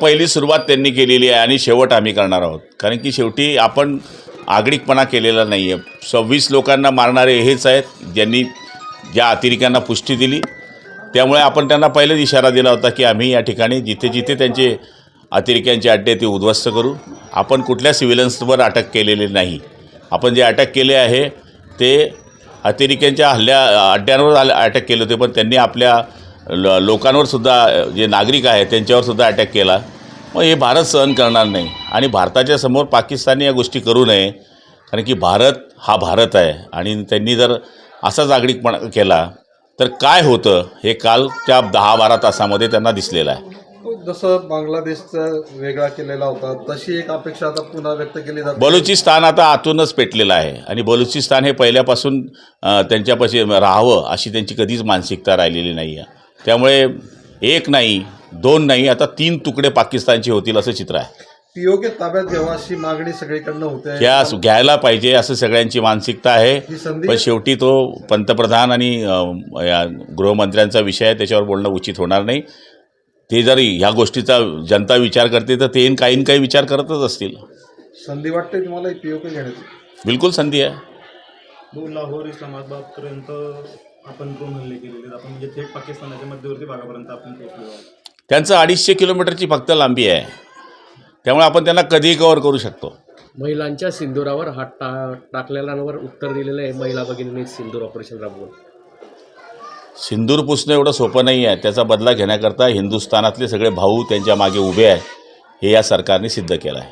पहिली सुरुवात त्यांनी केलेली आहे आणि शेवट आम्ही करणार आहोत. कारण की शेवटी आपण आगळिकपणा केलेला नाही आहे. 26 लोकांना मारणारे हेच आहेत ज्यांनी ज्या अतिरेक्यांना पुष्टी दिली. त्यामुळे आपण त्यांना पहिलेच इशारा दिला होता की आम्ही या ठिकाणी जिथे जिथे त्यांचे अतिरेक्यांचे अड्डे ते उद्ध्वस्त करू. आपण कुठल्या सिव्हिलन्सवर अटक केलेली नाही. आपण जे अटक केले आहे ते अतिरेक्यांच्या अड्ड्यांवर अटक केले होते, पण त्यांनी आपल्या लोकांवर सुद्धा जे नागरिक आहेत त्यांच्यावर सुद्धा अटॅक केला. मग हे भारत सहन करणार नाही आणि भारताच्या समोर पाकिस्तानने या गोष्टी करू नये. कारण की भारत हा भारत आहे आणि त्यांनी जर असाच आगळिकपणा केला तर काय होतं हे कालच्या 10-12 तासामध्ये त्यांना दिसलेलं आहे. जसं बांगलादेशचा वेगळा केलेला होता तशी एक अपेक्षा आता पुन्हा व्यक्त केली जाते. बलुचिस्तान आता आतूनच पेटलेलं आहे आणि बलुचिस्तान हे पहिल्यापासून त्यांच्यापाशी राहावं अशी त्यांची कधीच मानसिकता राहिलेली नाही आहे. त्यामुळे एक नाही, दोन नाही, आता 3 तुकडे पाकिस्तानचे होतील असं चित्र आहे. POK ताब्यात घ्यावा अशी मागणी सगळीकडनं होते. या घ्यायला पाहिजे असं सगळ्यांची मानसिकता आहे. पण शेवटी तो पंतप्रधान आणि या गृहमंत्र्यांचा विषय आहे, त्याच्यावर बोलणं उचित होणार नाही. ते जर ह्या गोष्टीचा जनता विचार करते तर ते काही विचार करतच असतील. संधी वाटते तुम्हाला POK घेण्याची? बिलकुल संधी आहे. लाहोर इस्लामाबादपर्यंत आपण ड्रोन हल्ले केलेले, आपण म्हणजे थेट पाकिस्तानाच्या मध्यवर्ती भागापर्यंत आपण पोहोचलो आहोत. त्यांचं 250 किलोमीटरची फक्त लांबी आहे. त्यामुळे आपण त्यांना कधीही कव्हर करू शकतो. महिलांच्या सिंदुरावर हात टाकलेल्यांवर उत्तर दिलेलं आहे महिला भगिनींनी सिंदूर ऑपरेशन राबवून. सिंदूर पुसणं एवढं सोपं नाही आहे. त्याचा बदला घेण्याकरता हिंदुस्थानातले सगळे भाऊ त्यांच्या मागे उभे आहे, हे या सरकारने सिद्ध केलं आहे.